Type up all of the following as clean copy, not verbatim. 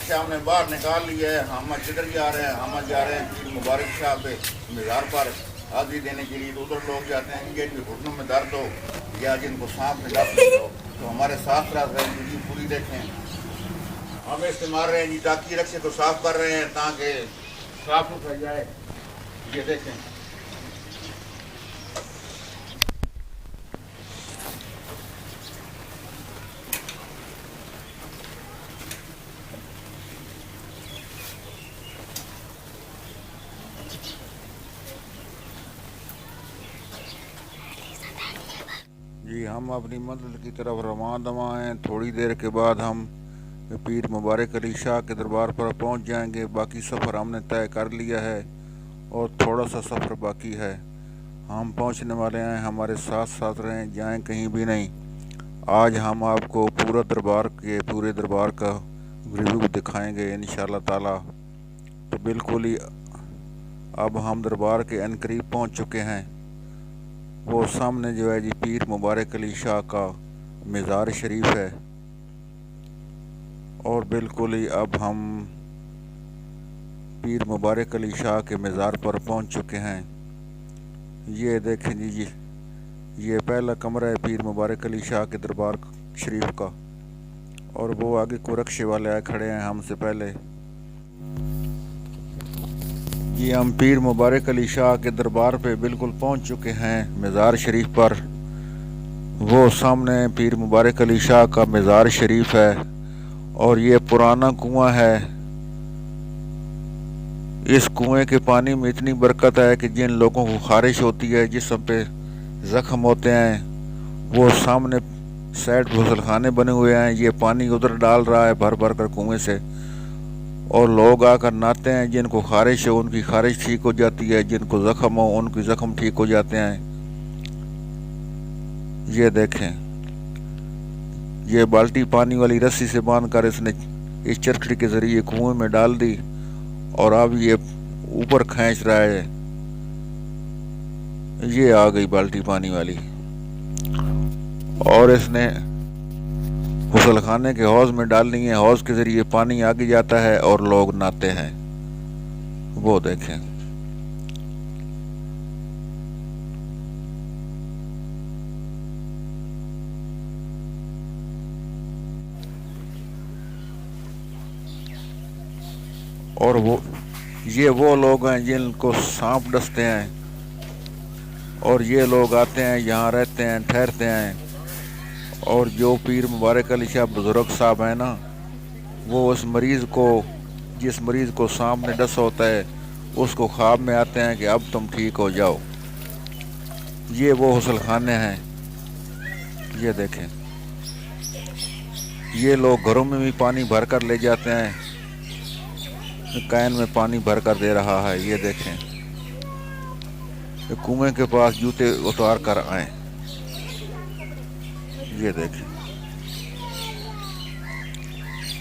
رکشہ ہم نے باہر نکال لیا ہے. ہم کدھر جا رہے ہیں؟ ہم جا رہے ہیں پیر مبارک شاہ پہ مزار پر حاضری دینے کے لیے. تو ادھر لوگ جاتے ہیں جن کے گھٹنوں میں درد ہو یا جن کو سانپ نے ڈس لیا ہو تو ہمارے ساتھ رہ رہے ہیں. ویڈیو پوری دیکھیں. ہم استعمال رہے ہیں جی تاکہ رکشے کو صاف کر رہے ہیں تاکہ صاف ہو جائے. یہ دیکھیں. جی ہم اپنی منزل کی طرف رواں دواں ہیں. تھوڑی دیر کے بعد ہم پیر مبارک علی شاہ کے دربار پر پہنچ جائیں گے. باقی سفر ہم نے طے کر لیا ہے اور تھوڑا سا سفر باقی ہے. ہم پہنچنے والے ہیں. ہمارے ساتھ ساتھ رہیں, جائیں کہیں بھی نہیں. آج ہم آپ کو پورے دربار کا ریویو دکھائیں گے انشاءاللہ تعالی. تو بالکل ہی اب ہم دربار کے ان قریب پہنچ چکے ہیں. وہ سامنے جو ہے جی پیر مبارک علی شاہ کا مزار شریف ہے. اور بالکل ہی اب ہم پیر مبارک علی شاہ کے مزار پر پہنچ چکے ہیں. یہ دیکھیں جی یہ پہلا کمرہ ہے پیر مبارک علی شاہ کے دربار شریف کا. اور وہ آگے کو رکشے والے آئے کھڑے ہیں ہم سے پہلے. جی ہم پیر مبارک علی شاہ کے دربار پہ بالکل پہنچ چکے ہیں مزار شریف پر. وہ سامنے پیر مبارک علی شاہ کا مزار شریف ہے. اور یہ پرانا کنواں ہے. اس کنویں کے پانی میں اتنی برکت ہے کہ جن لوگوں کو خارش ہوتی ہے, جسم پہ زخم ہوتے ہیں, وہ سامنے سائڈ غسل خانے بنے ہوئے ہیں. یہ پانی ادھر ڈال رہا ہے بھر بھر کر کنویں سے, اور لوگ آ کر نہاتے ہیں. جن کو خارش ہو ان کی خارش ٹھیک ہو جاتی ہے, جن کو زخم ہو ان کی زخم ٹھیک ہو جاتے ہیں. یہ دیکھیں, یہ بالٹی پانی والی رسی سے باندھ کر اس نے اس چرخڑی کے ذریعے کنویں میں ڈال دی اور اب یہ اوپر کھینچ رہا ہے. یہ آ گئی بالٹی پانی والی, اور اس نے غسل خانے کے حوض میں ڈالنی ہے. حوض کے ذریعے پانی آگے جاتا ہے اور لوگ نہاتے ہیں. وہ دیکھیں. اور یہ وہ لوگ ہیں جن کو سانپ ڈستے ہیں, اور یہ لوگ آتے ہیں یہاں رہتے ہیں ٹھہرتے ہیں. اور جو پیر مبارک علی شاہ بزرگ صاحب ہیں نا, وہ اس مریض کو جس مریض کو سانپ نے ڈسا ہوتا ہے اس کو خواب میں آتے ہیں کہ اب تم ٹھیک ہو جاؤ. یہ وہ غسل خانے ہیں. یہ دیکھیں, یہ لوگ گھروں میں بھی پانی بھر کر لے جاتے ہیں. کین میں پانی بھر کر دے رہا ہے. یہ دیکھیں, کنویں کے پاس جوتے اتار کر آئیں. یہ دیکھیں,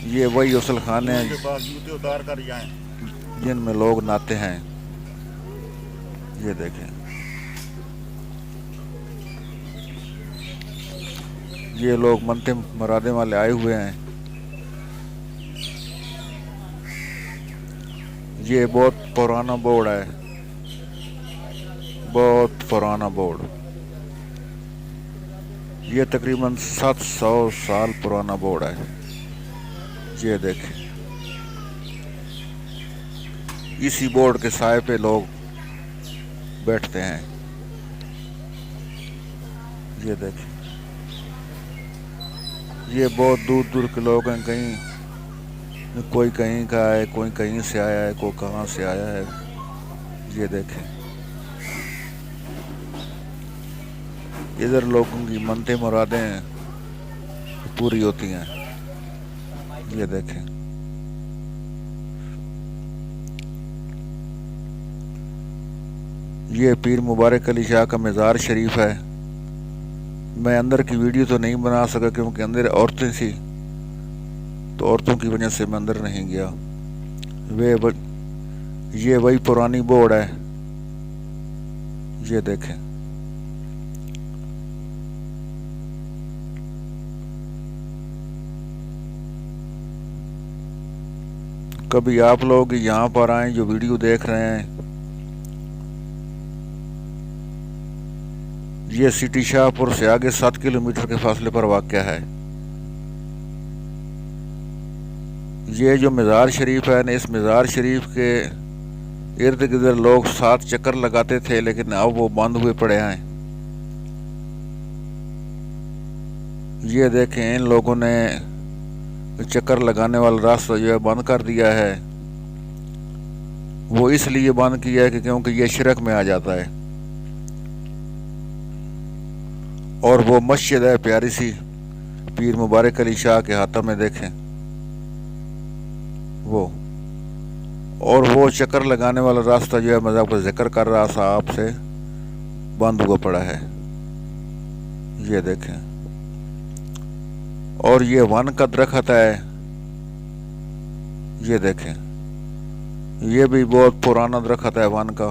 یہ وہی غسل خانے ہیں جوتے اتار کر جائیں جن میں لوگ نہاتے ہیں. یہ دیکھیں, یہ لوگ منتے مرادیں والے آئے ہوئے ہیں. یہ بہت پرانا بورڈ ہے, بہت پرانا بورڈ. یہ تقریباً 700 سال پرانا بورڈ ہے. یہ دیکھیں, اسی بورڈ کے سائے پہ لوگ بیٹھتے ہیں. یہ دیکھیں, یہ بہت دور دور کے لوگ ہیں. کوئی کہیں کا ہے, کوئی کہیں سے آیا ہے, کوئی کہاں سے آیا ہے. یہ دیکھیں, ادھر لوگوں کی منتیں مرادیں پوری ہوتی ہیں. یہ دیکھیں, یہ پیر مبارک علی شاہ کا مزار شریف ہے. میں اندر کی ویڈیو تو نہیں بنا سکا کیونکہ اندر عورتیں تھیں, تو عورتوں کی وجہ سے میں اندر نہیں گیا. یہ وہی پرانی بورڈ ہے. یہ دیکھیں, کبھی آپ لوگ یہاں پر آئیں جو ویڈیو دیکھ رہے ہیں، یہ سٹی شاہ پور سے آگے 7 کلومیٹر کے فاصلے پر واقع ہے۔ یہ جو مزار شریف ہے نا، اس مزار شریف کے ارد گرد لوگ 7 چکر لگاتے تھے، لیکن اب وہ بند ہوئے پڑے ہیں۔ یہ دیکھیں، ان لوگوں نے چکر لگانے والا راستہ جو ہے بند کر دیا ہے۔ وہ اس لیے بند کیا ہے کہ کیونکہ یہ شرک میں آ جاتا ہے۔ اور وہ مسجد ہے پیاری سی، پیر مبارک علی شاہ کے ہاتھوں میں، دیکھیں وہ، اور وہ چکر لگانے والا راستہ جو ہے مذہب کا ذکر کر رہا تھا آپ سے، بند ہوا پڑا ہے۔ یہ دیکھیں، اور یہ ون کا درخت ہے، یہ دیکھیں، یہ بھی بہت پرانا درخت ہے ون کا۔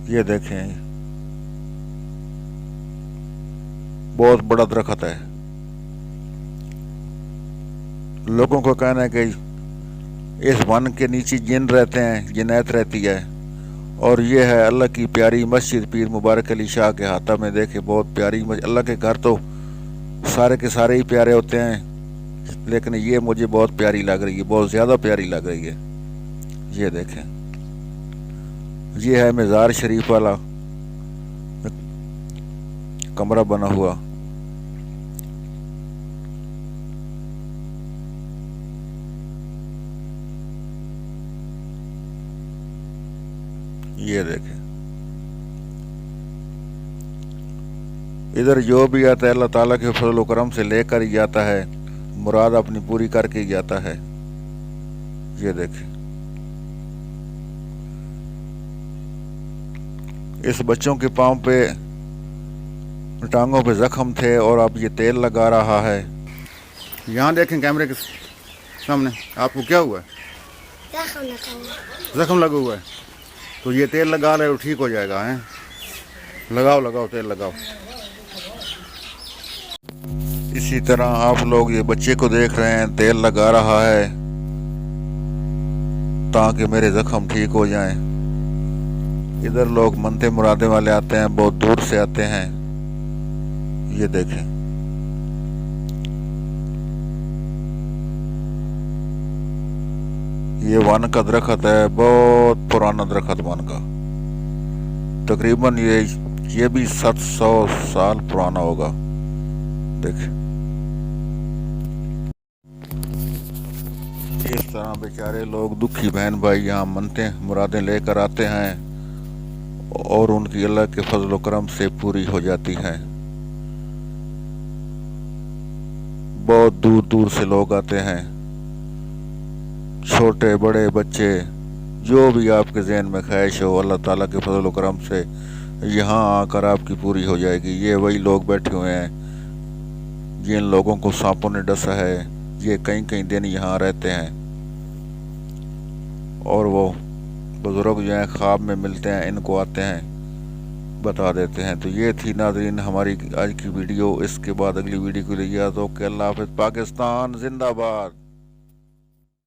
یہ دیکھیں، بہت بڑا درخت ہے۔ لوگوں کو کہنا ہے کہ اس ون کے نیچے جن رہتے ہیں، جنیت رہتی ہے، اور یہ ہے اللہ کی پیاری مسجد پیر مبارک علی شاہ کے ہاتھوں میں۔ دیکھیں، بہت پیاری مسجد۔ اللہ کے گھر تو سارے کے سارے ہی پیارے ہوتے ہیں، لیکن یہ مجھے بہت پیاری لگ رہی ہے، بہت زیادہ پیاری لگ رہی ہے۔ یہ دیکھیں، یہ ہے مزار شریف والا کمرہ بنا ہوا۔ یہ دیکھیں، ادھر جو بھی آتا ہے اللہ تعالیٰ کے فضل و کرم سے لے کر ہی جاتا ہے، مراد اپنی پوری کر کے ہی جاتا ہے۔ یہ دیکھیں، اس بچوں کے پاؤں پہ، ٹانگوں پہ زخم تھے، اور اب یہ تیل لگا رہا ہے۔ یہاں دیکھیں کیمرے کے سامنے، آپ کو کیا ہوا ہے؟ زخم لگا ہوا ہے، تو یہ تیل لگا رہے ہو، ٹھیک ہو جائے گا۔ لگاؤ تیل لگاؤ۔ اسی طرح آپ لوگ یہ بچے کو دیکھ رہے ہیں، تیل لگا رہا ہے تاکہ میرے زخم ٹھیک ہو جائیں۔ ادھر لوگ منتے مرادے والے آتے ہیں، بہت دور سے آتے ہیں۔ یہ دیکھیں، یہ ون کا درخت ہے، بہت پرانا درخت ون کا، تقریباً یہ بھی 700 سال پرانا ہوگا۔ دیکھیں، اس طرح بیچارے لوگ، دکھی بہن بھائی یہاں منتے مرادیں لے کر آتے ہیں، اور ان کی اللہ کے فضل و کرم سے پوری ہو جاتی ہیں۔ بہت دور دور سے لوگ آتے ہیں، چھوٹے بڑے بچے، جو بھی آپ کے ذہن میں خواہش ہو، اللہ تعالیٰ کے فضل و کرم سے یہاں آ کر آپ کی پوری ہو جائے گی۔ یہ وہی لوگ بیٹھے ہوئے ہیں جن لوگوں کو سانپوں نے ڈسا ہے، یہ کئی دن یہاں رہتے ہیں، اور وہ بزرگ جو ہیں خواب میں ملتے ہیں، ان کو آتے ہیں، بتا دیتے ہیں۔ تو یہ تھی ناظرین ہماری آج کی ویڈیو۔ اس کے بعد اگلی ویڈیو کے لیے تو کہ اللہ حافظ، پاکستان زندہ باد۔